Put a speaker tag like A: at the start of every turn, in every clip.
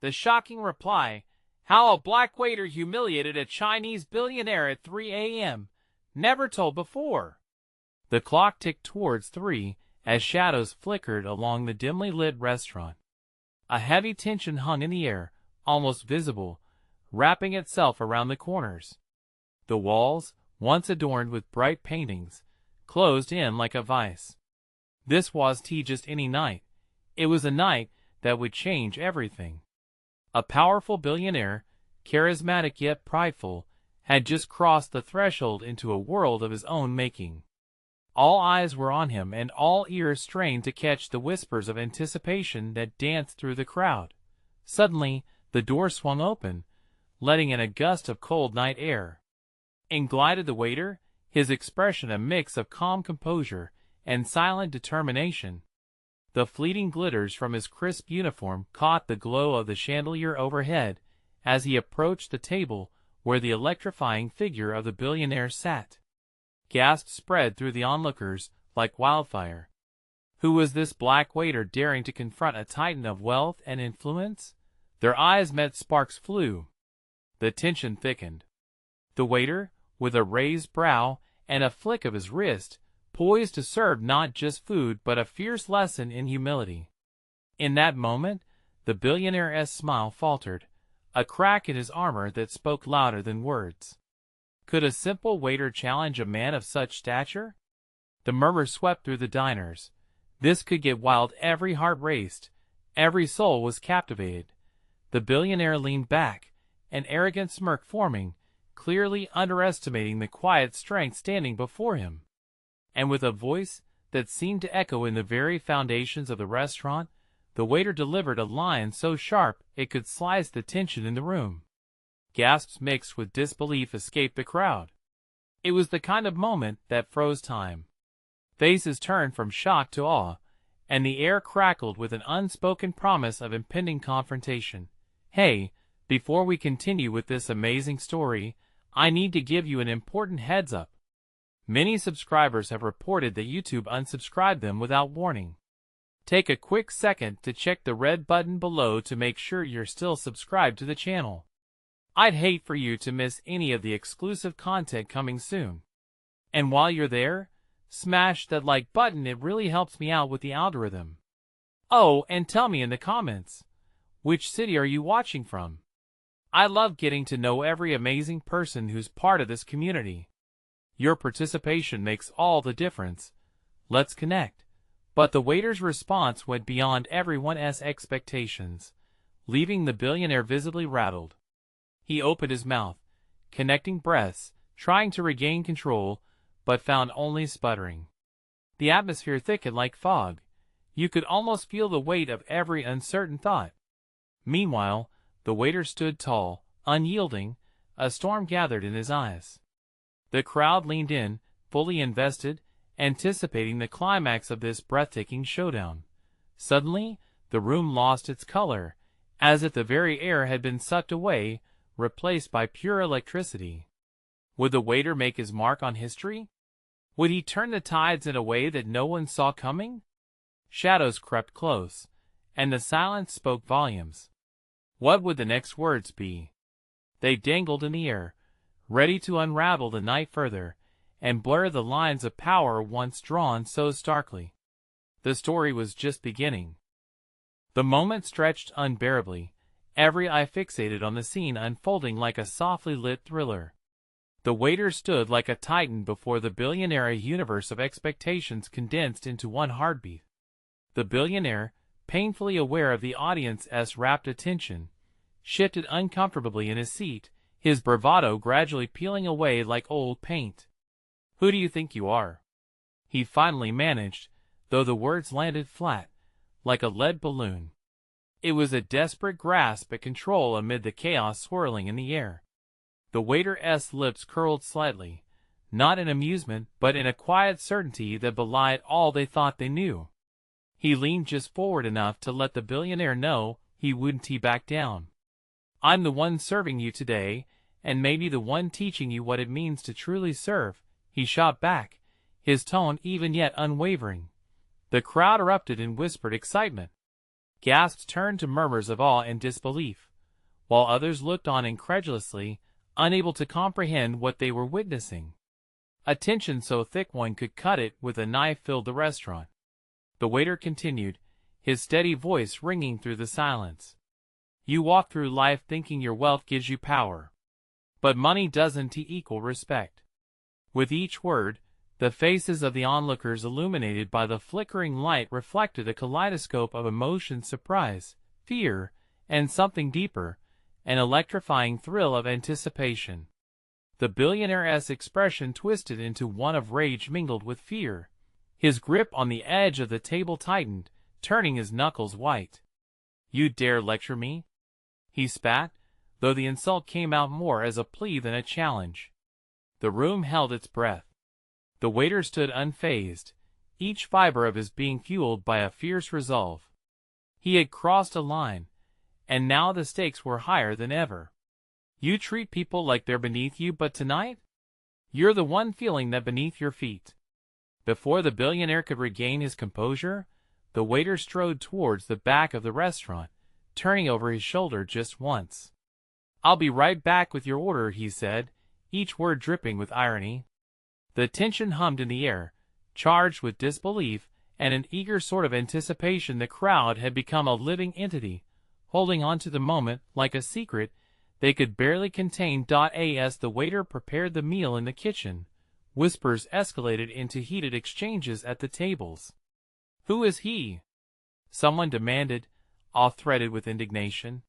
A: The shocking reply, how a black waiter humiliated a Chinese billionaire at 3 a.m. Never told before. The clock ticked towards 3 as shadows flickered along the dimly lit restaurant. A heavy tension hung in the air, almost visible, wrapping itself around the corners. The walls, once adorned with bright paintings, closed in like a vice. This wasn't just any night. It was a night that would change everything. A powerful billionaire, charismatic yet prideful, had just crossed the threshold into a world of his own making. All eyes were on him and all ears strained to catch the whispers of anticipation that danced through the crowd. Suddenly, the door swung open, letting in a gust of cold night air. In glided the waiter, his expression a mix of calm composure and silent determination. The fleeting glitters from his crisp uniform caught the glow of the chandelier overhead as he approached the table where the electrifying figure of the billionaire sat. Gasps spread through the onlookers like wildfire. Who was this black waiter daring to confront a titan of wealth and influence? Their eyes met, sparks flew. The tension thickened. The waiter, with a raised brow and a flick of his wrist, poised to serve not just food but a fierce lesson in humility. In that moment, the billionaire's smile faltered, a crack in his armor that spoke louder than words. Could a simple waiter challenge a man of such stature? The murmur swept through the diners. This could get wild. Every heart raced. Every soul was captivated. The billionaire leaned back, an arrogant smirk forming, clearly underestimating the quiet strength standing before him. And with a voice that seemed to echo in the very foundations of the restaurant, the waiter delivered a line so sharp it could slice the tension in the room. Gasps mixed with disbelief escaped the crowd. It was the kind of moment that froze time. Faces turned from shock to awe, and the air crackled with an unspoken promise of impending confrontation. Hey, before we continue with this amazing story, I need to give you an important heads up. Many subscribers have reported that YouTube unsubscribed them without warning. Take a quick second to check the red button below to make sure you're still subscribed to the channel. I'd hate for you to miss any of the exclusive content coming soon. And while you're there, smash that like button, it really helps me out with the algorithm. Oh, and tell me in the comments, which city are you watching from? I love getting to know every amazing person who's part of this community. Your participation makes all the difference. Let's connect. But the waiter's response went beyond everyone's expectations, leaving the billionaire visibly rattled. He opened his mouth, connecting breaths, trying to regain control, but found only sputtering. The atmosphere thickened like fog. You could almost feel the weight of every uncertain thought. Meanwhile, the waiter stood tall, unyielding, a storm gathered in his eyes. The crowd leaned in, fully invested, anticipating the climax of this breathtaking showdown. Suddenly, the room lost its color, as if the very air had been sucked away, replaced by pure electricity. Would the waiter make his mark on history? Would he turn the tides in a way that no one saw coming? Shadows crept close, and the silence spoke volumes. What would the next words be? They dangled in the air, ready to unravel the night further, and blur the lines of power once drawn so starkly. The story was just beginning. The moment stretched unbearably, every eye fixated on the scene unfolding like a softly lit thriller. The waiter stood like a titan before the billionaire, a universe of expectations condensed into one heartbeat. The billionaire, painfully aware of the audience's rapt attention, shifted uncomfortably in his seat, his bravado gradually peeling away like old paint. "Who do you think you are?" he finally managed, though the words landed flat, like a lead balloon. It was a desperate grasp at control amid the chaos swirling in the air. The waiter's lips curled slightly, not in amusement but in a quiet certainty that belied all they thought they knew. He leaned just forward enough to let the billionaire know he wouldn't back down. "I'm the one serving you today, and maybe the one teaching you what it means to truly serve," he shot back, his tone even yet unwavering. The crowd erupted in whispered excitement. Gasps turned to murmurs of awe and disbelief, while others looked on incredulously, unable to comprehend what they were witnessing. A tension so thick one could cut it with a knife filled the restaurant. The waiter continued, his steady voice ringing through the silence. You walk through life thinking your wealth gives you power. But money doesn't equal respect. With each word, the faces of the onlookers illuminated by the flickering light reflected a kaleidoscope of emotions: surprise, fear, and something deeper, an electrifying thrill of anticipation. The billionaire's expression twisted into one of rage mingled with fear. His grip on the edge of the table tightened, turning his knuckles white. You dare lecture me? He spat, though the insult came out more as a plea than a challenge. The room held its breath. The waiter stood unfazed, each fiber of his being fueled by a fierce resolve. He had crossed a line, and now the stakes were higher than ever. You treat people like they're beneath you, but tonight? You're the one feeling that beneath your feet. Before the billionaire could regain his composure, the waiter strode towards the back of the restaurant, turning over his shoulder just once. I'll be right back with your order, he said, each word dripping with irony. The tension hummed in the air, charged with disbelief and an eager sort of anticipation. The crowd had become a living entity, holding on to the moment like a secret they could barely contain. As the waiter prepared the meal in the kitchen, whispers escalated into heated exchanges at the tables. Who is he? Someone demanded, awe-threaded with indignation.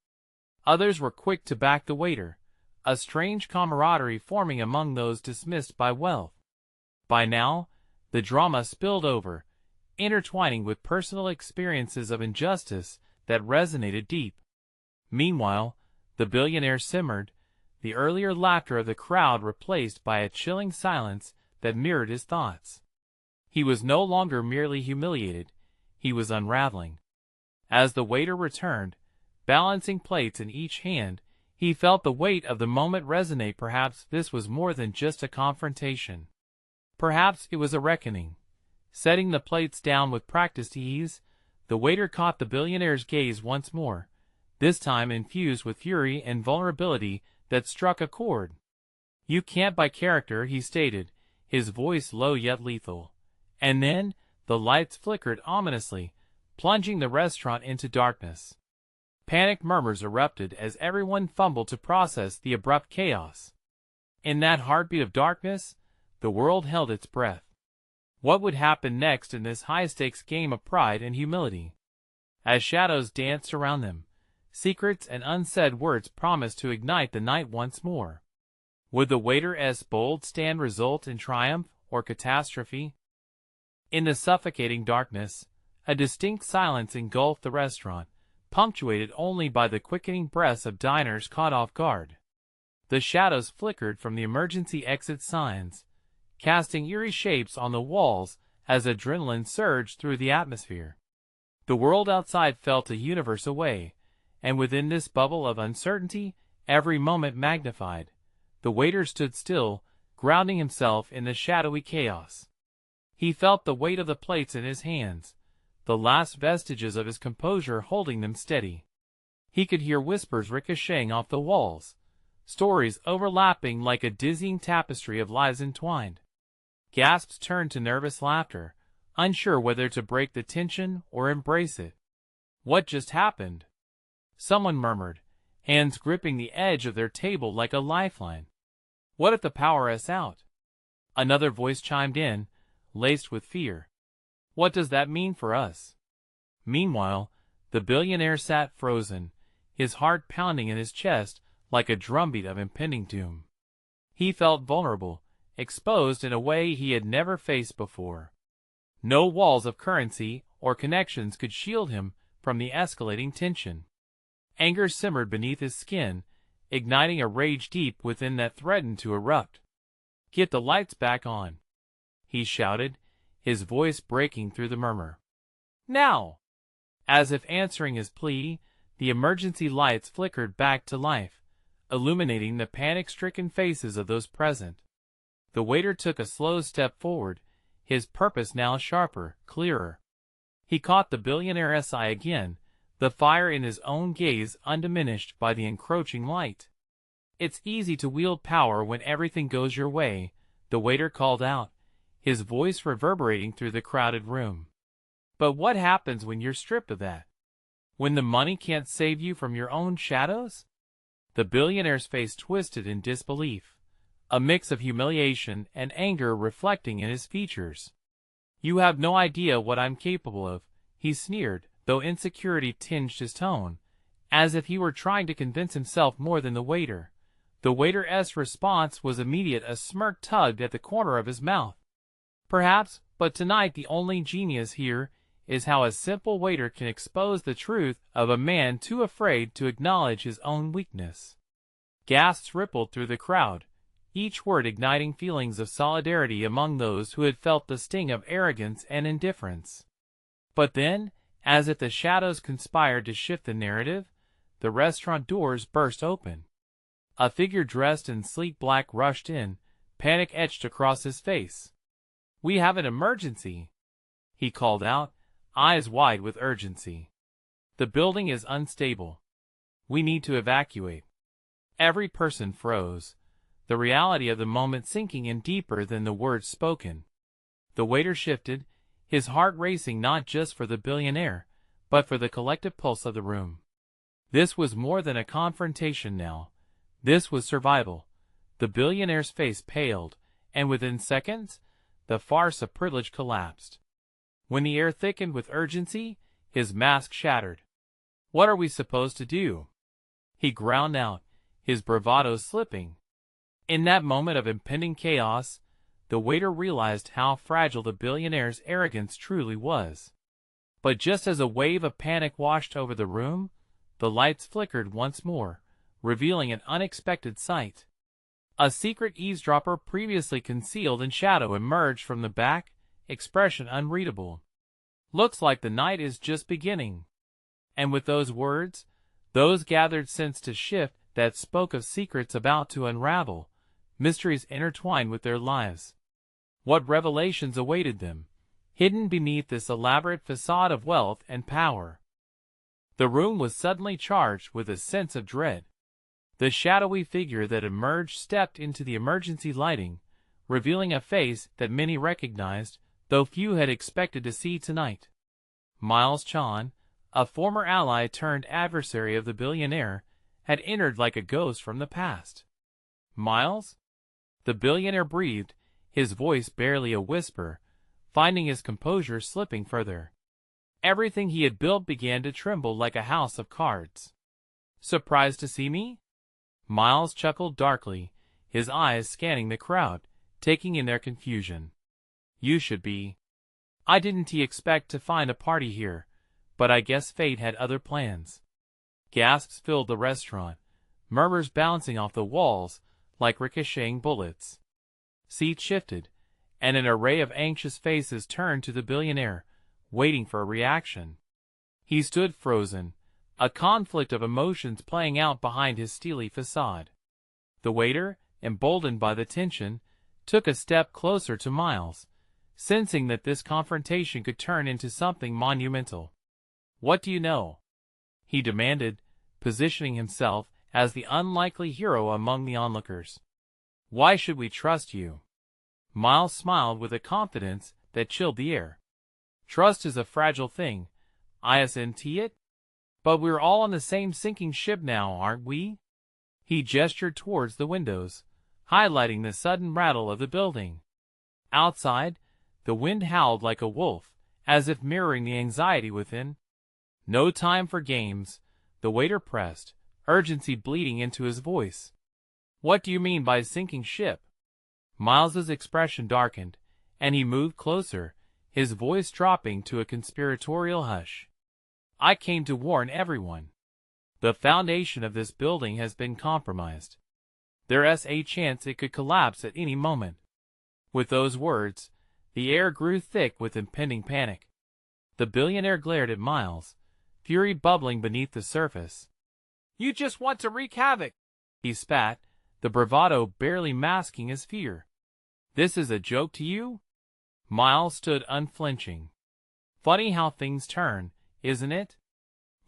A: Others were quick to back the waiter, a strange camaraderie forming among those dismissed by wealth. By now, the drama spilled over, intertwining with personal experiences of injustice that resonated deep. Meanwhile, the billionaire simmered, the earlier laughter of the crowd replaced by a chilling silence that mirrored his thoughts. He was no longer merely humiliated, he was unraveling. As the waiter returned, balancing plates in each hand, he felt the weight of the moment resonate. Perhaps this was more than just a confrontation. Perhaps it was a reckoning. Setting the plates down with practiced ease, the waiter caught the billionaire's gaze once more, this time infused with fury and vulnerability that struck a chord. You can't buy character, he stated, his voice low yet lethal. And then, the lights flickered ominously, plunging the restaurant into darkness. Panicked murmurs erupted as everyone fumbled to process the abrupt chaos. In that heartbeat of darkness, the world held its breath. What would happen next in this high-stakes game of pride and humility? As shadows danced around them, secrets and unsaid words promised to ignite the night once more. Would the waiter's bold stand result in triumph or catastrophe? In the suffocating darkness, a distinct silence engulfed the restaurant, punctuated only by the quickening breaths of diners caught off guard. The shadows flickered from the emergency exit signs, casting eerie shapes on the walls as adrenaline surged through the atmosphere. The world outside felt a universe away, and within this bubble of uncertainty, every moment magnified. The waiter stood still, grounding himself in the shadowy chaos. He felt the weight of the plates in his hands, the last vestiges of his composure holding them steady. He could hear whispers ricocheting off the walls, stories overlapping like a dizzying tapestry of lies entwined. Gasps turned to nervous laughter, unsure whether to break the tension or embrace it. What just happened? Someone murmured, hands gripping the edge of their table like a lifeline. What if the power is out? Another voice chimed in, laced with fear. What does that mean for us? Meanwhile, the billionaire sat frozen, his heart pounding in his chest like a drumbeat of impending doom. He felt vulnerable, exposed in a way he had never faced before. No walls of currency or connections could shield him from the escalating tension. Anger simmered beneath his skin, igniting a rage deep within that threatened to erupt. Get the lights back on, he shouted, his voice breaking through the murmur. Now! As if answering his plea, the emergency lights flickered back to life, illuminating the panic-stricken faces of those present. The waiter took a slow step forward, his purpose now sharper, clearer. He caught the billionaire's eye again, the fire in his own gaze undiminished by the encroaching light. "It's easy to wield power when everything goes your way," the waiter called out, his voice reverberating through the crowded room. "But what happens when you're stripped of that? When the money can't save you from your own shadows?" The billionaire's face twisted in disbelief, a mix of humiliation and anger reflecting in his features. "You have no idea what I'm capable of," he sneered, though insecurity tinged his tone, as if he were trying to convince himself more than the waiter. The waiter's response was immediate, a smirk tugged at the corner of his mouth. "Perhaps, but tonight the only genius here is how a simple waiter can expose the truth of a man too afraid to acknowledge his own weakness." Gasps rippled through the crowd, each word igniting feelings of solidarity among those who had felt the sting of arrogance and indifference. But then, as if the shadows conspired to shift the narrative, the restaurant doors burst open. A figure dressed in sleek black rushed in, panic etched across his face. "We have an emergency," he called out, eyes wide with urgency. "The building is unstable. We need to evacuate." Every person froze, the reality of the moment sinking in deeper than the words spoken. The waiter shifted, his heart racing not just for the billionaire, but for the collective pulse of the room. This was more than a confrontation now. This was survival. The billionaire's face paled, and within seconds, the farce of privilege collapsed. When the air thickened with urgency, his mask shattered. "What are we supposed to do?" he ground out, his bravado slipping. In that moment of impending chaos, the waiter realized how fragile the billionaire's arrogance truly was. But just as a wave of panic washed over the room, the lights flickered once more, revealing an unexpected sight. A secret eavesdropper previously concealed in shadow emerged from the back, expression unreadable. "Looks like the night is just beginning." And with those words, those gathered sensed a shift that spoke of secrets about to unravel, mysteries intertwined with their lives. What revelations awaited them, hidden beneath this elaborate facade of wealth and power? The room was suddenly charged with a sense of dread. The shadowy figure that emerged stepped into the emergency lighting, revealing a face that many recognized, though few had expected to see tonight. Miles Chen, a former ally turned adversary of the billionaire, had entered like a ghost from the past. "Miles?" The billionaire breathed, his voice barely a whisper, finding his composure slipping further. Everything he had built began to tremble like a house of cards. "Surprised to see me?" Miles chuckled darkly, his eyes scanning the crowd, taking in their confusion. "You should be. I didn't expect to find a party here, but I guess fate had other plans." Gasps filled the restaurant, murmurs bouncing off the walls like ricocheting bullets. Seats shifted, and an array of anxious faces turned to the billionaire, waiting for a reaction. He stood frozen, a conflict of emotions playing out behind his steely facade. The waiter, emboldened by the tension, took a step closer to Miles, sensing that this confrontation could turn into something monumental. "What do you know?" he demanded, positioning himself as the unlikely hero among the onlookers. "Why should we trust you?" Miles smiled with a confidence that chilled the air. "Trust is a fragile thing, isn't it? But we're all on the same sinking ship now, aren't we?" He gestured towards the windows, highlighting the sudden rattle of the building. Outside, the wind howled like a wolf, as if mirroring the anxiety within. "No time for games," the waiter pressed, urgency bleeding into his voice. "What do you mean by sinking ship?" Miles's expression darkened, and he moved closer, his voice dropping to a conspiratorial hush. "I came to warn everyone. The foundation of this building has been compromised. There's a chance it could collapse at any moment." With those words, the air grew thick with impending panic. The billionaire glared at Miles, fury bubbling beneath the surface. "You just want to wreak havoc," he spat, the bravado barely masking his fear. "This is a joke to you?" Miles stood unflinching. "Funny how things turn, isn't it?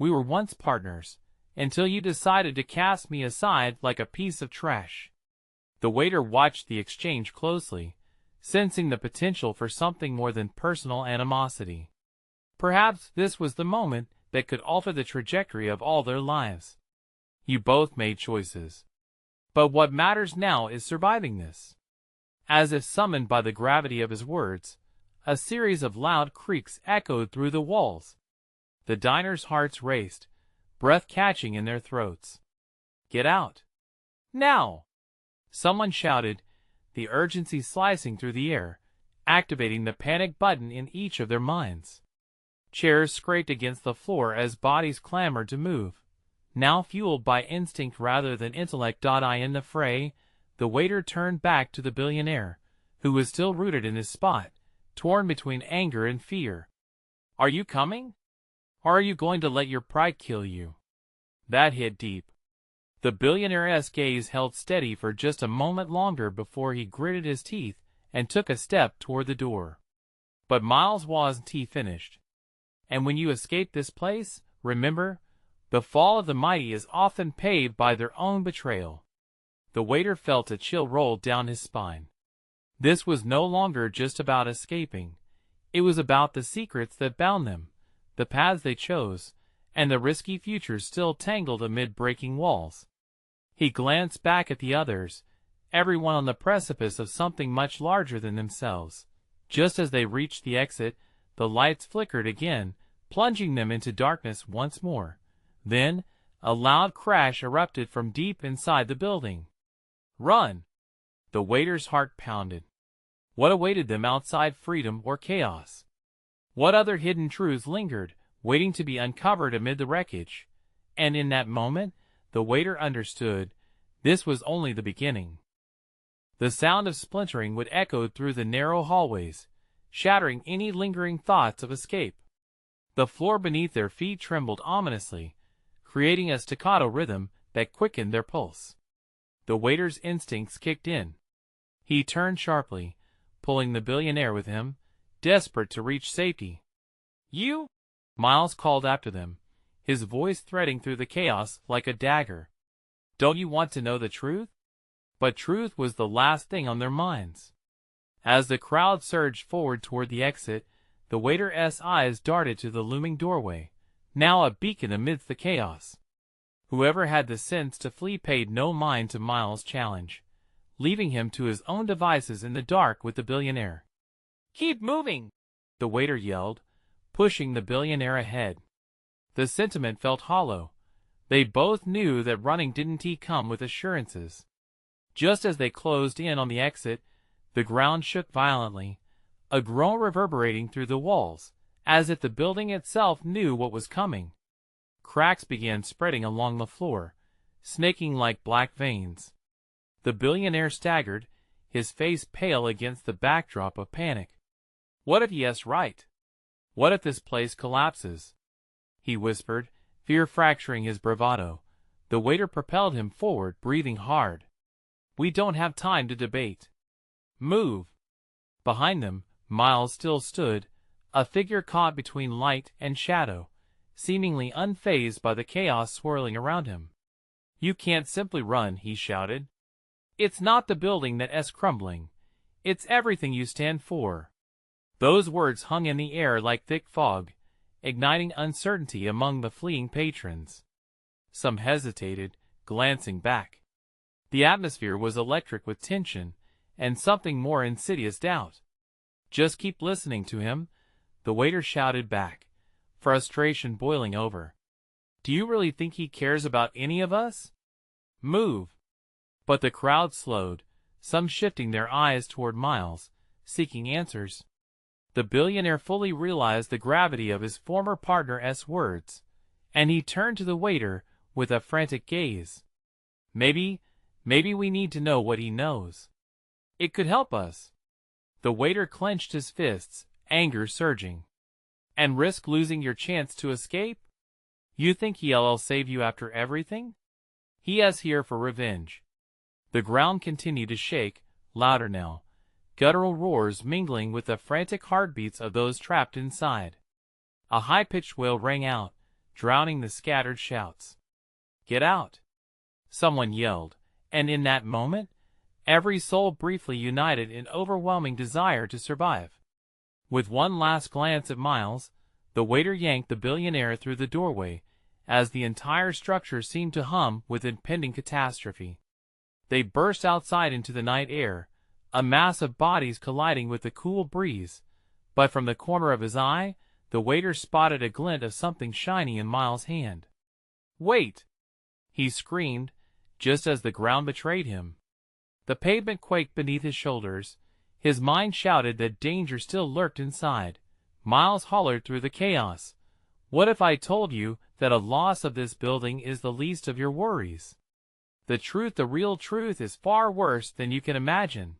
A: We were once partners, until you decided to cast me aside like a piece of trash. The waiter watched the exchange closely, sensing the potential for something more than personal animosity. Perhaps this was the moment that could alter the trajectory of all their lives. You both made choices. But what matters now is surviving this. As if summoned by the gravity of his words, a series of loud creaks echoed through the walls. The diners' hearts raced, breath catching in their throats. "Get out! Now!" someone shouted, the urgency slicing through the air, activating the panic button in each of their minds. Chairs scraped against the floor as bodies clamored to move. Now fueled by instinct rather than intellect. In the fray, the waiter turned back to the billionaire, who was still rooted in his spot, torn between anger and fear. "Are you coming? Or are you going to let your pride kill you?" That hit deep. The billionaire's gaze held steady for just a moment longer before he gritted his teeth and took a step toward the door. But Miles wasn't finished. "And when you escape this place, remember, the fall of the mighty is often paved by their own betrayal." The waiter felt a chill roll down his spine. This was no longer just about escaping. It was about the secrets that bound them, the paths they chose, and the risky futures still tangled amid breaking walls. He glanced back at the others, everyone on the precipice of something much larger than themselves. Just as they reached the exit, the lights flickered again, plunging them into darkness once more. Then, a loud crash erupted from deep inside the building. "Run!" The waiter's heart pounded. What awaited them outside freedom or chaos? What other hidden truths lingered, waiting to be uncovered amid the wreckage? And in that moment, the waiter understood, this was only the beginning. The sound of splintering would echo through the narrow hallways, shattering any lingering thoughts of escape. The floor beneath their feet trembled ominously, creating a staccato rhythm that quickened their pulse. The waiter's instincts kicked in. He turned sharply, pulling the billionaire with him, desperate to reach safety. "You!" Miles called after them, his voice threading through the chaos like a dagger. "Don't you want to know the truth?" But truth was the last thing on their minds. As the crowd surged forward toward the exit, the waiter's eyes darted to the looming doorway, now a beacon amidst the chaos. Whoever had the sense to flee paid no mind to Miles' challenge, leaving him to his own devices in the dark with the billionaire. "Keep moving!" the waiter yelled, pushing the billionaire ahead. The sentiment felt hollow. They both knew that running didn't come with assurances. Just as they closed in on the exit, the ground shook violently, a groan reverberating through the walls, as if the building itself knew what was coming. Cracks began spreading along the floor, snaking like black veins. The billionaire staggered, his face pale against the backdrop of panic. "What if he's right? What if this place collapses?" he whispered, fear fracturing his bravado. The waiter propelled him forward, breathing hard. "We don't have time to debate. Move!" Behind them, Miles still stood, a figure caught between light and shadow, seemingly unfazed by the chaos swirling around him. "You can't simply run," he shouted. "It's not the building that's crumbling. It's everything you stand for." Those words hung in the air like thick fog, igniting uncertainty among the fleeing patrons. Some hesitated, glancing back. The atmosphere was electric with tension, and something more insidious doubt. "Just keep listening to him," the waiter shouted back, frustration boiling over. "Do you really think he cares about any of us? Move!" But the crowd slowed, some shifting their eyes toward Miles, seeking answers. The billionaire fully realized the gravity of his former partner's words, and he turned to the waiter with a frantic gaze. Maybe we need to know what he knows. It could help us." The waiter clenched his fists, anger surging. "And risk losing your chance to escape? You think he'll save you after everything? He is here for revenge." The ground continued to shake, louder now, guttural roars mingling with the frantic heartbeats of those trapped inside. A high-pitched wail rang out, drowning the scattered shouts. "Get out!" someone yelled, and in that moment, every soul briefly united in overwhelming desire to survive. With one last glance at Miles, the waiter yanked the billionaire through the doorway, as the entire structure seemed to hum with impending catastrophe. They burst outside into the night air, a mass of bodies colliding with the cool breeze, but from the corner of his eye, the waiter spotted a glint of something shiny in Miles' hand. "Wait!" he screamed, just as the ground betrayed him. The pavement quaked beneath his shoulders. His mind shouted that danger still lurked inside. Miles hollered through the chaos. "What if I told you that a loss of this building is the least of your worries? The truth, the real truth, is far worse than you can imagine."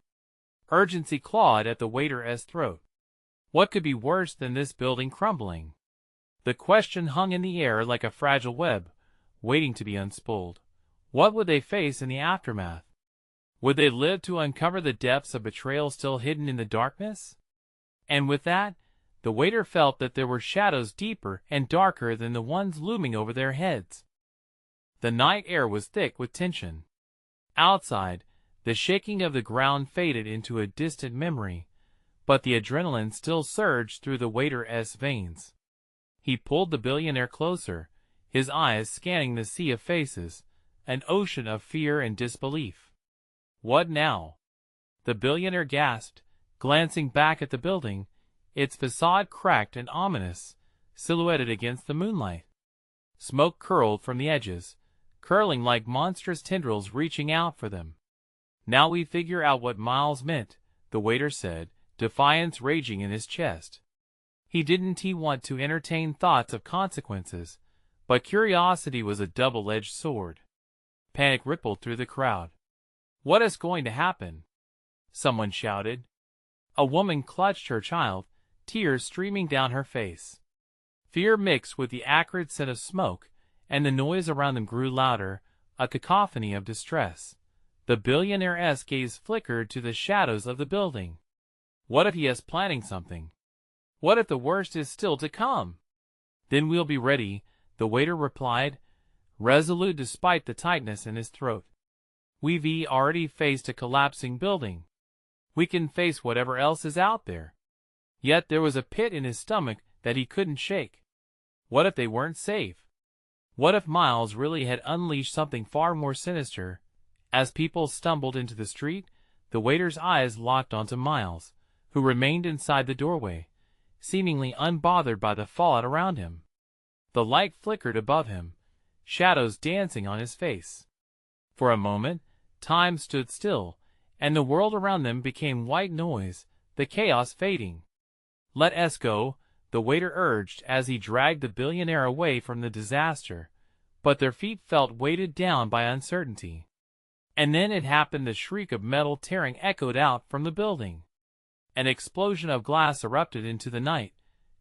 A: Urgency clawed at the waiter's throat. What could be worse than this building crumbling? The question hung in the air like a fragile web, waiting to be unspooled. What would they face in the aftermath? Would they live to uncover the depths of betrayal still hidden in the darkness? And with that, the waiter felt that there were shadows deeper and darker than the ones looming over their heads. The night air was thick with tension. Outside, the shaking of the ground faded into a distant memory, but the adrenaline still surged through the waiter's veins. He pulled the billionaire closer, his eyes scanning the sea of faces, an ocean of fear and disbelief. "What now?" the billionaire gasped, glancing back at the building, its facade cracked and ominous, silhouetted against the moonlight. Smoke curled from the edges, curling like monstrous tendrils reaching out for them. "Now we figure out what Miles meant," the waiter said, defiance raging in his chest. He didn't want to entertain thoughts of consequences, but curiosity was a double-edged sword. Panic rippled through the crowd. "What is going to happen?" someone shouted. A woman clutched her child, tears streaming down her face. Fear mixed with the acrid scent of smoke, and the noise around them grew louder, a cacophony of distress. The billionaire's gaze flickered to the shadows of the building. What if he is planning something? What if the worst is still to come? "Then we'll be ready," the waiter replied, resolute despite the tightness in his throat. "We've already faced a collapsing building. We can face whatever else is out there." Yet there was a pit in his stomach that he couldn't shake. What if they weren't safe? What if Miles really had unleashed something far more sinister? As people stumbled into the street, the waiter's eyes locked onto Miles, who remained inside the doorway, seemingly unbothered by the fallout around him. The light flickered above him, shadows dancing on his face. For a moment, time stood still, and the world around them became white noise, the chaos fading. "Let us go," the waiter urged as he dragged the billionaire away from the disaster, but their feet felt weighted down by uncertainty. And then it happened. The shriek of metal tearing echoed out from the building. An explosion of glass erupted into the night,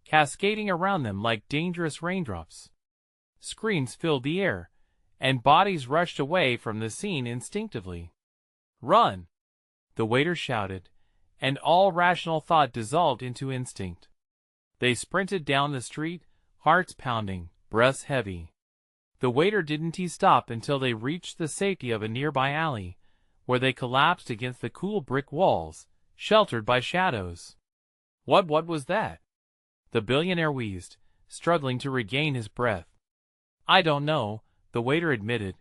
A: cascading around them like dangerous raindrops. Screams filled the air, and bodies rushed away from the scene instinctively. "Run!" the waiter shouted, and all rational thought dissolved into instinct. They sprinted down the street, hearts pounding, breaths heavy. The waiter didn't stop until they reached the safety of a nearby alley, where they collapsed against the cool brick walls, sheltered by shadows. What was that?" the billionaire wheezed, struggling to regain his breath. "I don't know," the waiter admitted,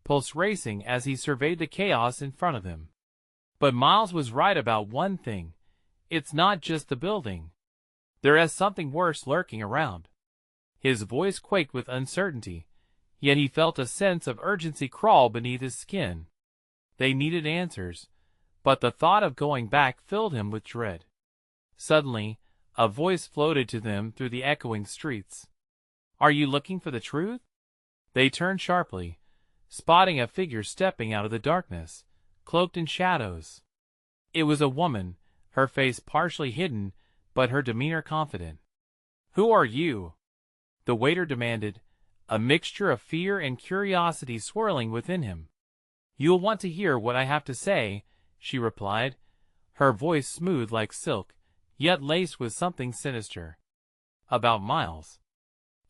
A: pulse racing as he surveyed the chaos in front of him. But Miles was right about one thing. It's not just the building. There is something worse lurking around. His voice quaked with uncertainty, yet he felt a sense of urgency crawl beneath his skin. They needed answers, but the thought of going back filled him with dread. Suddenly, a voice floated to them through the echoing streets. "Are you looking for the truth?" They turned sharply, spotting a figure stepping out of the darkness, cloaked in shadows. It was a woman, her face partially hidden, but her demeanor confident. "Who are you?" the waiter demanded, a mixture of fear and curiosity swirling within him. "You'll want to hear what I have to say," she replied, her voice smooth like silk, yet laced with something sinister. "About Miles."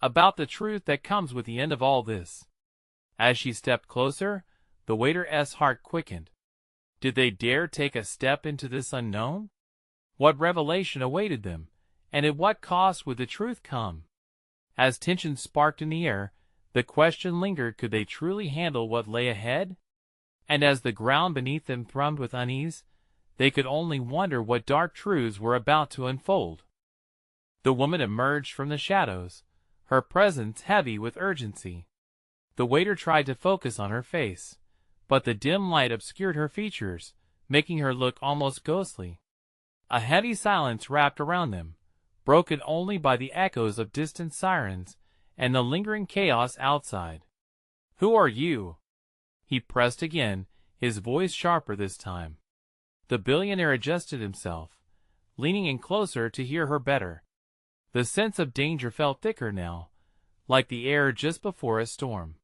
A: about the truth that comes with the end of all this. As she stepped closer, the waiter's heart quickened. Did they dare take a step into this unknown? What revelation awaited them, and at what cost would the truth come? As tension sparked in the air, the question lingered, could they truly handle what lay ahead? And as the ground beneath them thrummed with unease, they could only wonder what dark truths were about to unfold. The woman emerged from the shadows, her presence heavy with urgency. The waiter tried to focus on her face, but the dim light obscured her features, making her look almost ghostly. A heavy silence wrapped around them, broken only by the echoes of distant sirens and the lingering chaos outside. "Who are you?" he pressed again, his voice sharper this time. The billionaire adjusted himself, leaning in closer to hear her better. The sense of danger felt thicker now, like the air just before a storm.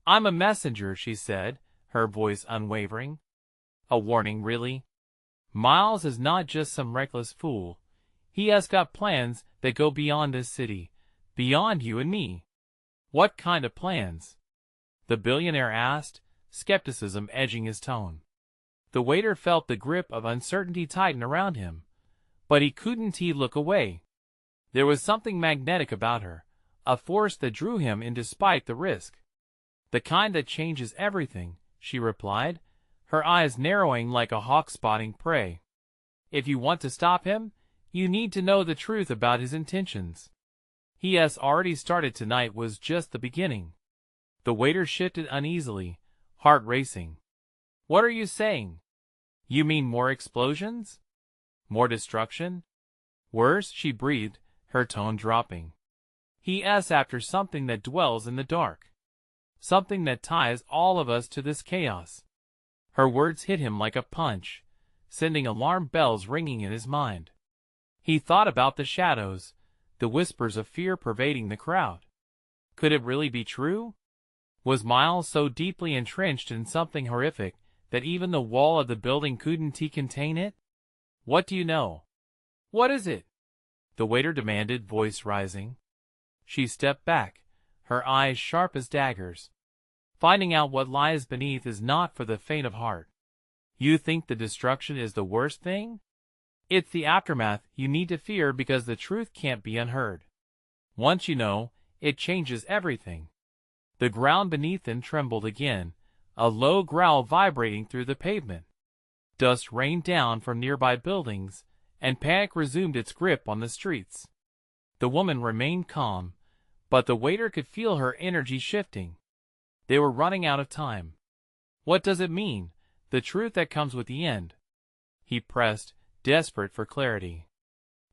A: "I'm a messenger," she said, her voice unwavering. "A warning, really? Miles is not just some reckless fool. He has got plans that go beyond this city, beyond you and me." "What kind of plans?" the billionaire asked, skepticism edging his tone. The waiter felt the grip of uncertainty tighten around him, but he couldn't look away. There was something magnetic about her, a force that drew him in despite the risk. "The kind that changes everything," she replied, her eyes narrowing like a hawk spotting prey. "If you want to stop him, you need to know the truth about his intentions. He has already started. Tonight was just the beginning." The waiter shifted uneasily, heart racing. "What are you saying? You mean more explosions? More destruction?" "Worse," she breathed, her tone dropping. "He is after something that dwells in the dark. Something that ties all of us to this chaos." Her words hit him like a punch, sending alarm bells ringing in his mind. He thought about the shadows, the whispers of fear pervading the crowd. Could it really be true? Was Miles so deeply entrenched in something horrific that even the wall of the building couldn't contain it? "What do you know? What is it?" the waiter demanded, voice rising. She stepped back, her eyes sharp as daggers. "Finding out what lies beneath is not for the faint of heart." "You think the destruction is the worst thing?" "It's the aftermath you need to fear, because the truth can't be unheard. Once you know, it changes everything." The ground beneath them trembled again, a low growl vibrating through the pavement. Dust rained down from nearby buildings, and panic resumed its grip on the streets. The woman remained calm, but the waiter could feel her energy shifting. They were running out of time. "What does it mean, the truth that comes with the end?" he pressed, desperate for clarity.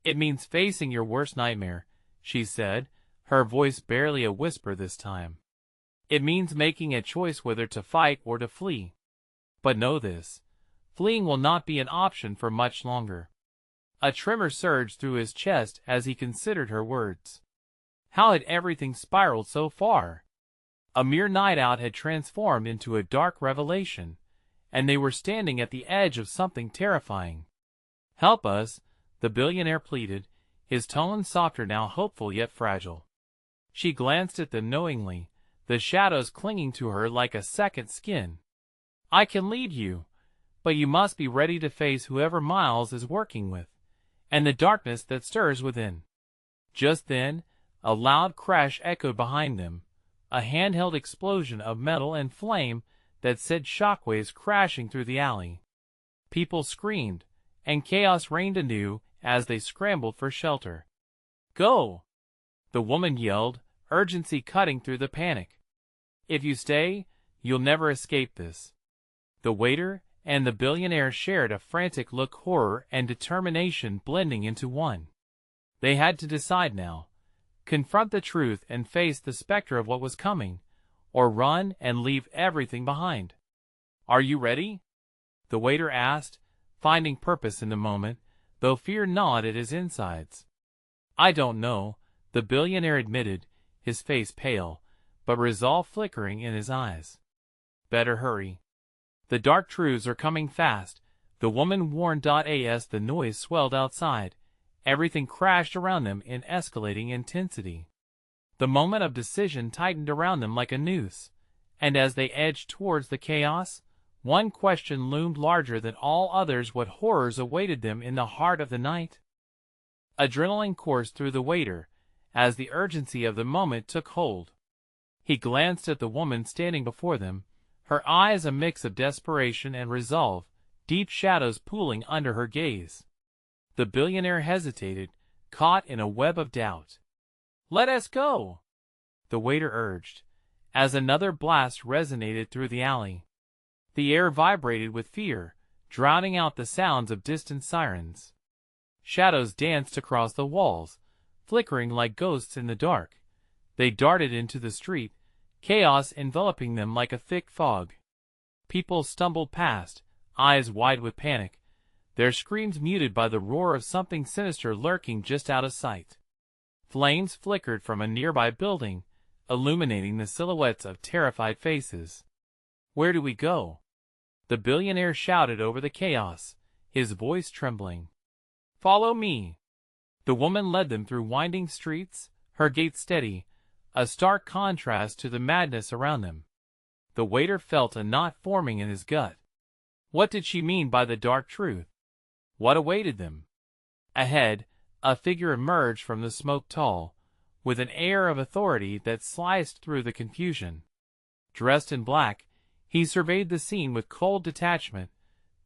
A: "It means facing your worst nightmare," she said, her voice barely a whisper this time. "It means making a choice whether to fight or to flee. But know this, fleeing will not be an option for much longer." A tremor surged through his chest as he considered her words. How had everything spiraled so far? A mere night out had transformed into a dark revelation, and they were standing at the edge of something terrifying. "Help us," the billionaire pleaded, his tone softer now, hopeful yet fragile. She glanced at them knowingly, the shadows clinging to her like a second skin. "I can lead you, but you must be ready to face whoever Miles is working with, and the darkness that stirs within." Just then, a loud crash echoed behind them, a handheld explosion of metal and flame that sent shockwaves crashing through the alley. People screamed, and chaos reigned anew as they scrambled for shelter. "Go!" the woman yelled, urgency cutting through the panic. "If you stay, you'll never escape this." The waiter and the billionaire shared a frantic look, horror and determination blending into one. They had to decide now: confront the truth and face the specter of what was coming, or run and leave everything behind. "Are you ready?" the waiter asked, finding purpose in the moment, though fear gnawed at his insides. "I don't know," the billionaire admitted, his face pale, but resolve flickering in his eyes. "Better hurry. The dark truths are coming fast," the woman warned. As the noise swelled outside, everything crashed around them in escalating intensity. The moment of decision tightened around them like a noose, and as they edged towards the chaos, one question loomed larger than all others: what horrors awaited them in the heart of the night? Adrenaline coursed through the waiter as the urgency of the moment took hold. He glanced at the woman standing before them, her eyes a mix of desperation and resolve, deep shadows pooling under her gaze. The billionaire hesitated, caught in a web of doubt. "Let us go," the waiter urged, as another blast resonated through the alley. The air vibrated with fear, drowning out the sounds of distant sirens. Shadows danced across the walls, flickering like ghosts in the dark. They darted into the street, chaos enveloping them like a thick fog. People stumbled past, eyes wide with panic, their screams muted by the roar of something sinister lurking just out of sight. Flames flickered from a nearby building, illuminating the silhouettes of terrified faces. "Where do we go?" the billionaire shouted over the chaos, his voice trembling. "Follow me." The woman led them through winding streets, her gait steady, a stark contrast to the madness around them. The waiter felt a knot forming in his gut. What did she mean by the dark truth? What awaited them? Ahead, a figure emerged from the smoke tall, with an air of authority that sliced through the confusion. Dressed in black, he surveyed the scene with cold detachment,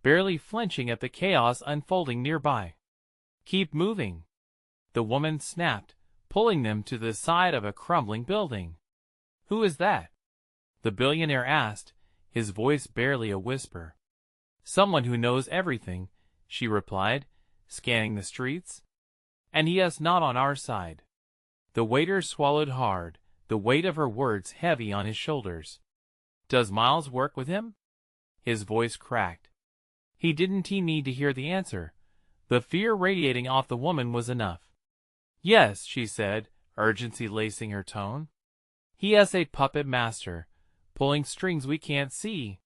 A: barely flinching at the chaos unfolding nearby. "Keep moving," the woman snapped, pulling them to the side of a crumbling building. "Who is that?" the billionaire asked, his voice barely a whisper. "Someone who knows everything," she replied, scanning the streets. "And he is not on our side." The waiter swallowed hard, the weight of her words heavy on his shoulders. "Does Miles work with him?" His voice cracked. He didn't need to hear the answer. The fear radiating off the woman was enough. "Yes," she said, urgency lacing her tone. "He is a puppet master, pulling strings we can't see."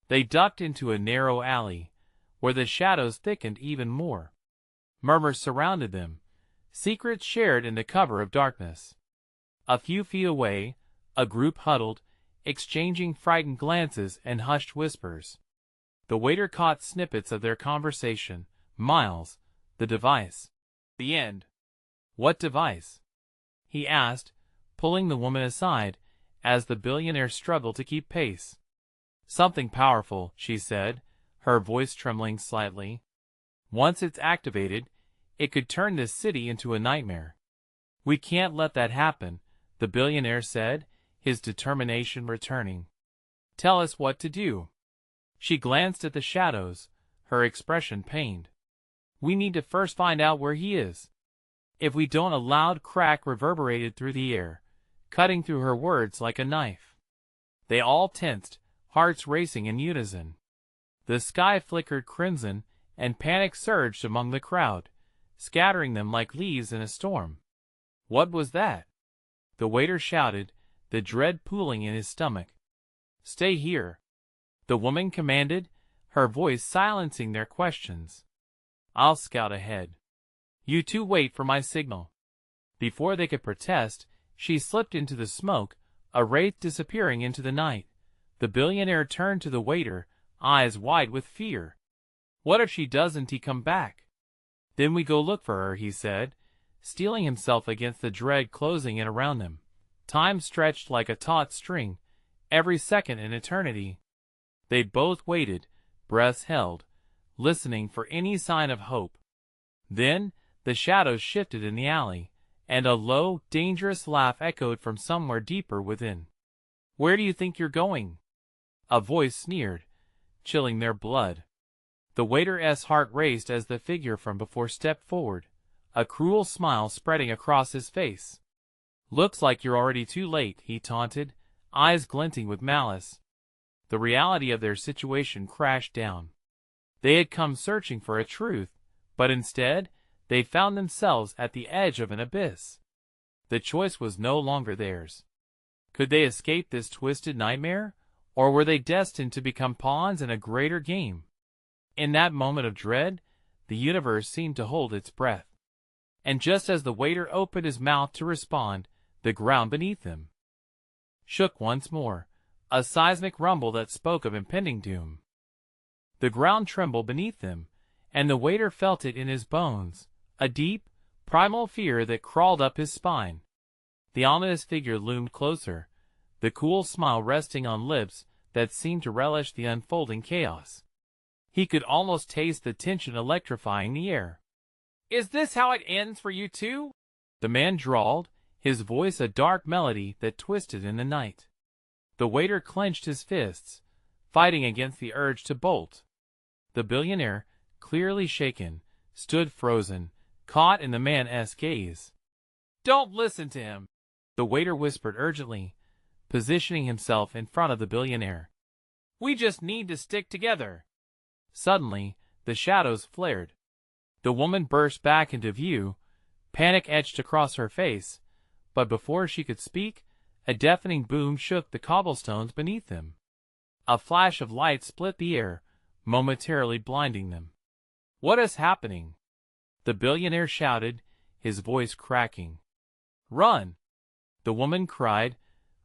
A: They ducked into a narrow alley, where the shadows thickened even more. Murmurs surrounded them, secrets shared in the cover of darkness. A few feet away, a group huddled, exchanging frightened glances and hushed whispers. The waiter caught snippets of their conversation. "Miles, the device. The end." "What device?" he asked, pulling the woman aside, as the billionaire struggled to keep pace. "Something powerful," she said, her voice trembling slightly. "Once it's activated, it could turn this city into a nightmare." "We can't let that happen," the billionaire said, his determination returning. "Tell us what to do." She glanced at the shadows, her expression pained. "We need to first find out where he is." "If we don't," a loud crack reverberated through the air, cutting through her words like a knife. They all tensed, hearts racing in unison. The sky flickered crimson, and panic surged among the crowd, scattering them like leaves in a storm. "What was that?" the waiter shouted, the dread pooling in his stomach. "Stay here," the woman commanded, her voice silencing their questions. "I'll scout ahead. You two wait for my signal." Before they could protest, she slipped into the smoke, a wraith disappearing into the night. The billionaire turned to the waiter, eyes wide with fear. "What if she doesn't come back?" "Then we go look for her," he said, steeling himself against the dread closing in around them. Time stretched like a taut string, every second an eternity. They both waited, breaths held, listening for any sign of hope. Then, the shadows shifted in the alley, and a low, dangerous laugh echoed from somewhere deeper within. "Where do you think you're going?" a voice sneered, chilling their blood. The waiter's heart raced as the figure from before stepped forward, a cruel smile spreading across his face. "Looks like you're already too late," he taunted, eyes glinting with malice. The reality of their situation crashed down. They had come searching for a truth, but instead, they found themselves at the edge of an abyss. The choice was no longer theirs. Could they escape this twisted nightmare, or were they destined to become pawns in a greater game? In that moment of dread, the universe seemed to hold its breath. And just as the waiter opened his mouth to respond, The ground beneath them shook once more, a seismic rumble that spoke of impending doom. The ground trembled beneath them, and the waiter felt it in his bones, a deep, primal fear that crawled up his spine. The ominous figure loomed closer, the cool smile resting on lips that seemed to relish the unfolding chaos. He could almost taste the tension electrifying the air. "Is this how it ends for you two?" the man drawled, his voice a dark melody that twisted in the night. The waiter clenched his fists, fighting against the urge to bolt. The billionaire, clearly shaken, stood frozen, caught in the man's gaze. "Don't listen to him," the waiter whispered urgently, positioning himself in front of the billionaire. "We just need to stick together." Suddenly, the shadows flared. The woman burst back into view, panic etched across her face, but before she could speak, a deafening boom shook the cobblestones beneath them. A flash of light split the air, momentarily blinding them. "What is happening?" the billionaire shouted, his voice cracking. "Run!" the woman cried,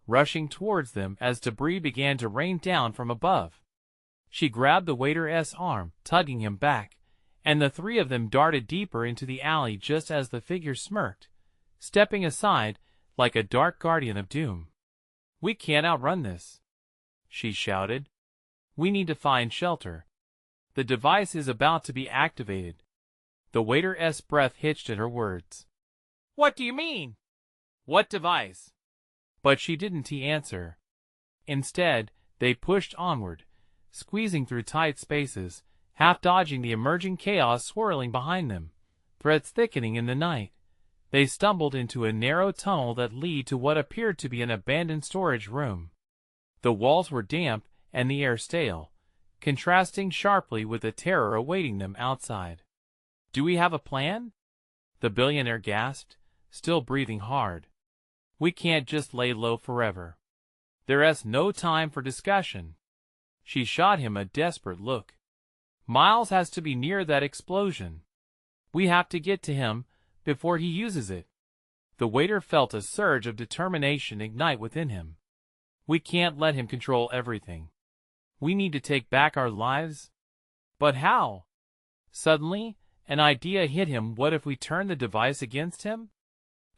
A: rushing towards them as debris began to rain down from above. She grabbed the waiter's arm, tugging him back, and the three of them darted deeper into the alley just as the figure smirked, stepping aside like a dark guardian of doom. "We can't outrun this," she shouted. "We need to find shelter. The device is about to be activated." The waiter's breath hitched at her words. "What do you mean? What device?" But she didn't answer. Instead, they pushed onward, squeezing through tight spaces, half dodging the emerging chaos swirling behind them, threads thickening in the night. They stumbled into a narrow tunnel that led to what appeared to be an abandoned storage room. The walls were damp and the air stale, contrasting sharply with the terror awaiting them outside. "Do we have a plan?" the billionaire gasped, still breathing hard. "We can't just lay low forever." There's no time for discussion. She shot him a desperate look. "Miles has to be near that explosion. We have to get to him before he uses it." The waiter felt a surge of determination ignite within him. "We can't let him control everything. We need to take back our lives." "But how?" Suddenly, an idea hit him. What if we turn the device against him?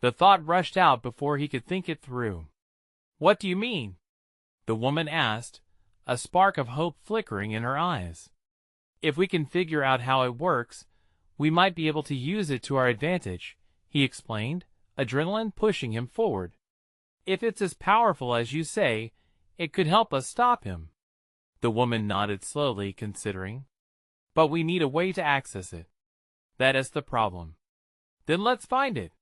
A: The thought rushed out before he could think it through. "What do you mean?" the woman asked, a spark of hope flickering in her eyes. "If we can figure out how it works, we might be able to use it to our advantage," he explained, adrenaline pushing him forward. "If it's as powerful as you say, it could help us stop him." The woman nodded slowly, considering. "But we need a way to access it. That is the problem." "Then let's find it,"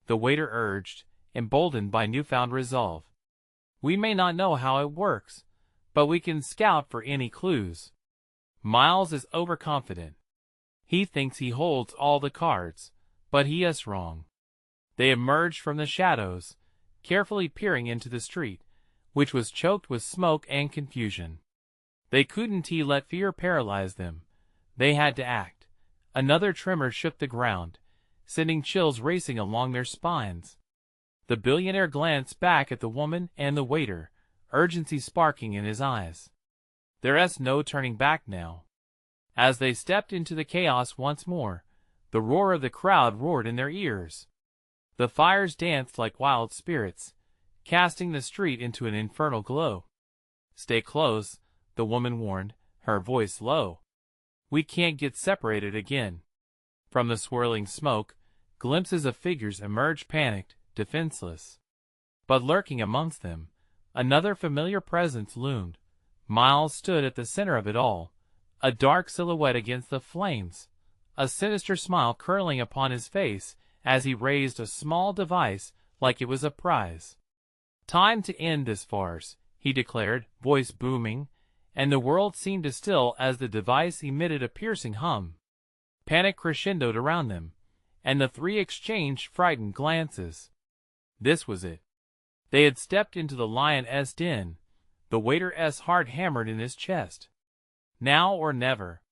A: the waiter urged, emboldened by newfound resolve. "We may not know how it works, but we can scout for any clues." Miles is overconfident. He thinks he holds all the cards, but he is wrong. They emerged from the shadows, carefully peering into the street, which was choked with smoke and confusion. They couldn't let fear paralyze them. They had to act. Another tremor shook the ground, sending chills racing along their spines. The billionaire glanced back at the woman and the waiter, urgency sparking in his eyes. There's no turning back now. As they stepped into the chaos once more, the roar of the crowd roared in their ears. The fires danced like wild spirits, casting the street into an infernal glow. "Stay close," the woman warned, her voice low. "We can't get separated again." From the swirling smoke, glimpses of figures emerged, panicked, defenseless. But lurking amongst them, another familiar presence loomed. Miles stood at the center of it all, a dark silhouette against the flames, a sinister smile curling upon his face as he raised a small device like it was a prize. "Time to end this farce," he declared, voice booming, and the world seemed to still as the device emitted a piercing hum. Panic crescendoed around them, and the three exchanged frightened glances. This was it. They had stepped into the lion's den, the waiter's heart hammered in his chest. "Now or never,"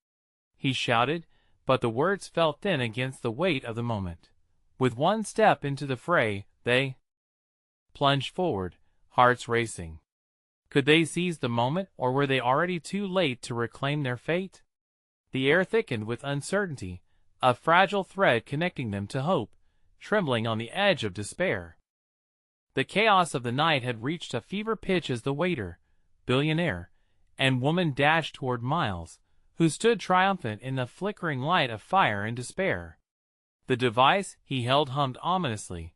A: he shouted, but the words felt thin against the weight of the moment. With one step into the fray, they plunged forward, hearts racing. Could they seize the moment, or were they already too late to reclaim their fate? The air thickened with uncertainty, a fragile thread connecting them to hope, trembling on the edge of despair. The chaos of the night had reached a fever pitch as the waiter, billionaire, and woman dashed toward Miles, who stood triumphant in the flickering light of fire and despair. The device he held hummed ominously,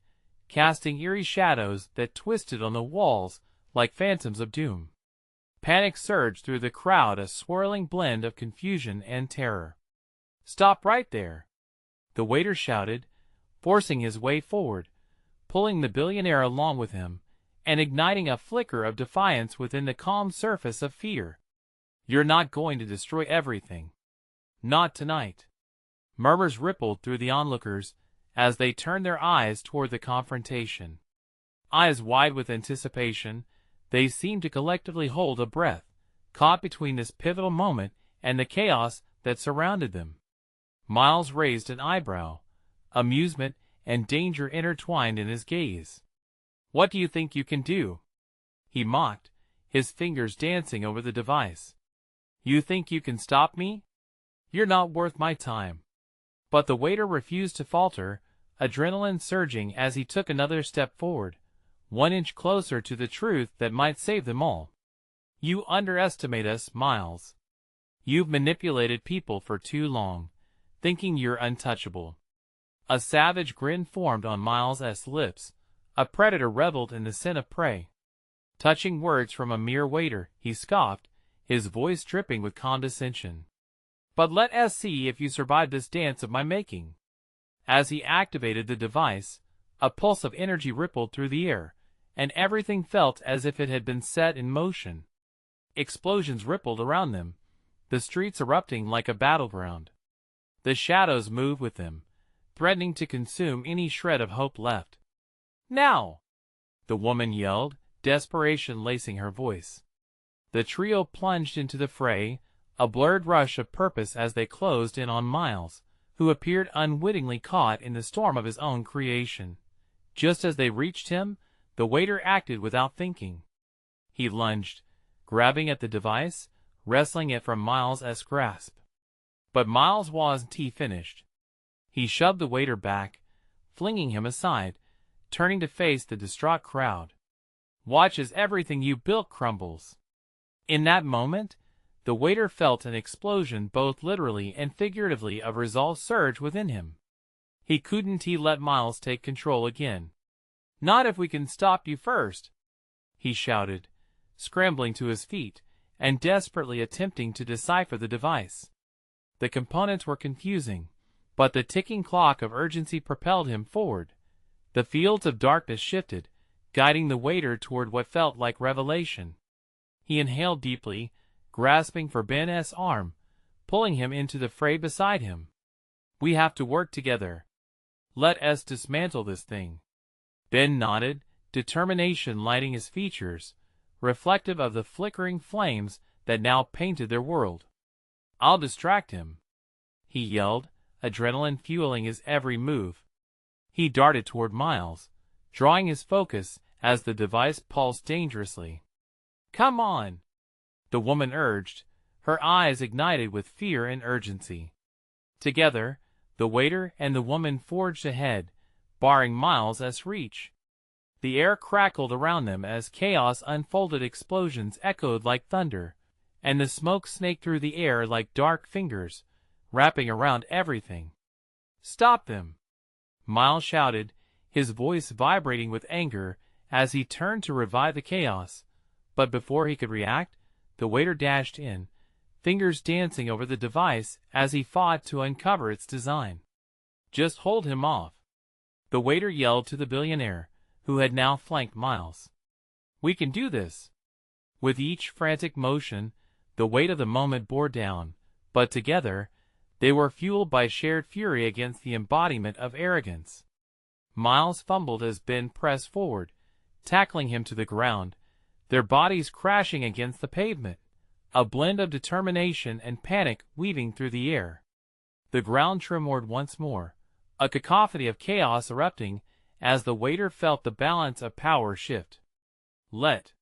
A: casting eerie shadows that twisted on the walls like phantoms of doom. Panic surged through the crowd, a swirling blend of confusion and terror. "Stop right there!" the waiter shouted, forcing his way forward, pulling the billionaire along with him, and igniting a flicker of defiance within the calm surface of fear. "You're not going to destroy everything. Not tonight." Murmurs rippled through the onlookers as they turned their eyes toward the confrontation. Eyes wide with anticipation, they seemed to collectively hold a breath, caught between this pivotal moment and the chaos that surrounded them. Miles raised an eyebrow, amusement and danger intertwined in his gaze. "What do you think you can do?" he mocked, his fingers dancing over the device. "You think you can stop me? You're not worth my time." But the waiter refused to falter, adrenaline surging as he took another step forward, 1 inch closer to the truth that might save them all. "You underestimate us, Miles. You've manipulated people for too long, thinking you're untouchable." A savage grin formed on Miles's lips. A predator reveled in the scent of prey. Touching words from a mere waiter, he scoffed, his voice dripping with condescension. "But let us see if you survive this dance of my making." As he activated the device, a pulse of energy rippled through the air, and everything felt as if it had been set in motion. Explosions rippled around them, the streets erupting like a battleground. The shadows moved with them, threatening to consume any shred of hope left. "Now!" the woman yelled, desperation lacing her voice. The trio plunged into the fray, a blurred rush of purpose as they closed in on Miles, who appeared unwittingly caught in the storm of his own creation. Just as they reached him, the waiter acted without thinking. He lunged, grabbing at the device, wresting it from Miles's grasp. But Miles wasn't finished. He shoved the waiter back, flinging him aside, turning to face the distraught crowd. "Watch as everything you built crumbles." In that moment, the waiter felt an explosion both literally and figuratively of resolve surge within him. He couldn't let Miles take control again. "Not if we can stop you first," he shouted, scrambling to his feet and desperately attempting to decipher the device. The components were confusing, but the ticking clock of urgency propelled him forward. The fields of darkness shifted, guiding the waiter toward what felt like revelation. He inhaled deeply, grasping for Ben's arm, pulling him into the fray beside him. "We have to work together. Let us dismantle this thing." Ben nodded, determination lighting his features, reflective of the flickering flames that now painted their world. "I'll distract him," he yelled, adrenaline fueling his every move. He darted toward Miles, drawing his focus as the device pulsed dangerously. "Come on," the woman urged, her eyes ignited with fear and urgency. Together, the waiter and the woman forged ahead, barring Miles's reach. The air crackled around them as chaos unfolded, explosions echoed like thunder, and the smoke snaked through the air like dark fingers, wrapping around everything. "Stop them!" Miles shouted, his voice vibrating with anger as he turned to revive the chaos. But before he could react, the waiter dashed in, fingers dancing over the device as he fought to uncover its design. "Just hold him off," the waiter yelled to the billionaire, who had now flanked Miles. "We can do this." With each frantic motion, the weight of the moment bore down, but together, they were fueled by shared fury against the embodiment of arrogance. Miles fumbled as Ben pressed forward, tackling him to the ground, their bodies crashing against the pavement, a blend of determination and panic weaving through the air. The ground tremored once more, a cacophony of chaos erupting as the waiter felt the balance of power shift. "Let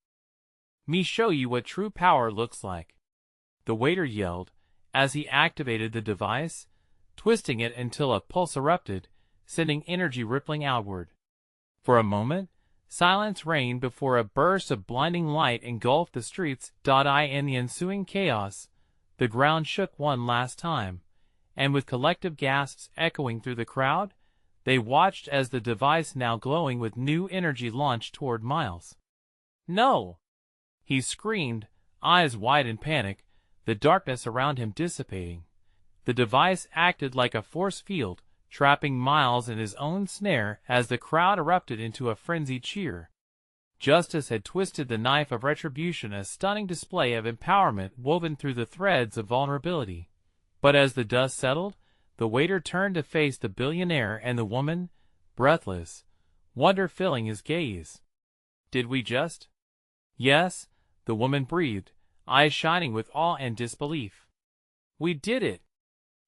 A: me show you what true power looks like," the waiter yelled as he activated the device, twisting it until a pulse erupted, sending energy rippling outward. For a moment, silence reigned before a burst of blinding light engulfed the streets. In the ensuing chaos, the ground shook one last time, and with collective gasps echoing through the crowd, they watched as the device, now glowing with new energy, launched toward Miles. "No!" he screamed, eyes wide in panic, the darkness around him dissipating. The device acted like a force field, trapping Miles in his own snare as the crowd erupted into a frenzied cheer. Justice had twisted the knife of retribution, a stunning display of empowerment woven through the threads of vulnerability. But as the dust settled, the waiter turned to face the billionaire and the woman, breathless, wonder filling his gaze. "Did we just?" "Yes," the woman breathed, eyes shining with awe and disbelief. "We did it!"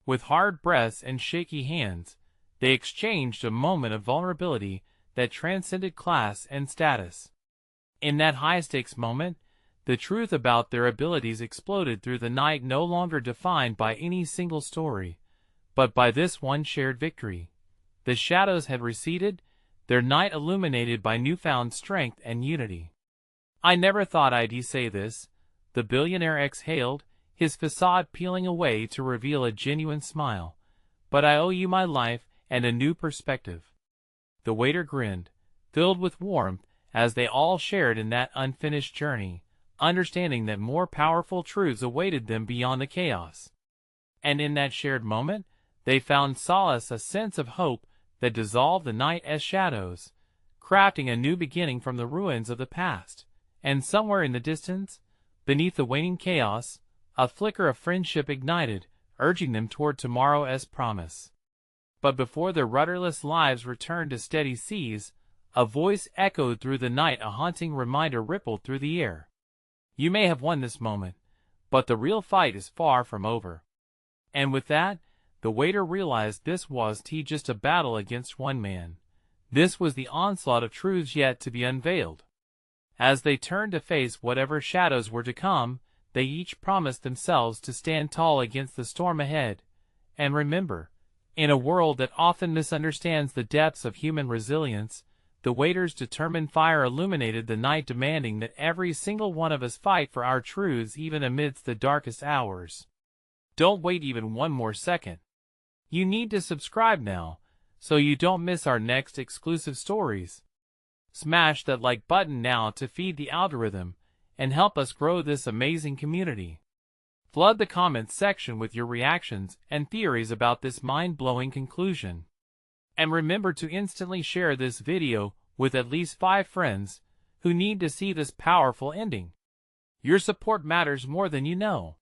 A: With hard breaths and shaky hands, they exchanged a moment of vulnerability that transcended class and status. In that high-stakes moment, the truth about their abilities exploded through the night, no longer defined by any single story, but by this one shared victory. The shadows had receded, their night illuminated by newfound strength and unity. "I never thought I'd say this," the billionaire exhaled, his facade peeling away to reveal a genuine smile. "But I owe you my life and a new perspective." The waiter grinned, filled with warmth, as they all shared in that unfinished journey, understanding that more powerful truths awaited them beyond the chaos. And in that shared moment, they found solace, a sense of hope that dissolved the night as shadows, crafting a new beginning from the ruins of the past. And somewhere in the distance, beneath the waning chaos, a flicker of friendship ignited, urging them toward tomorrow as promise. But before their rudderless lives returned to steady seas, a voice echoed through the night, a haunting reminder rippled through the air. "You may have won this moment, but the real fight is far from over." And with that, the waiter realized this was just a battle against one man. This was the onslaught of truths yet to be unveiled. As they turned to face whatever shadows were to come, they each promised themselves to stand tall against the storm ahead. And remember, in a world that often misunderstands the depths of human resilience, the waiter's determined fire illuminated the night, demanding that every single one of us fight for our truths even amidst the darkest hours. Don't wait even one more second. You need to subscribe now, so you don't miss our next exclusive stories. Smash that like button now to feed the algorithm and help us grow this amazing community. Flood the comments section with your reactions and theories about this mind-blowing conclusion. And remember to instantly share this video with at least 5 friends who need to see this powerful ending. Your support matters more than you know.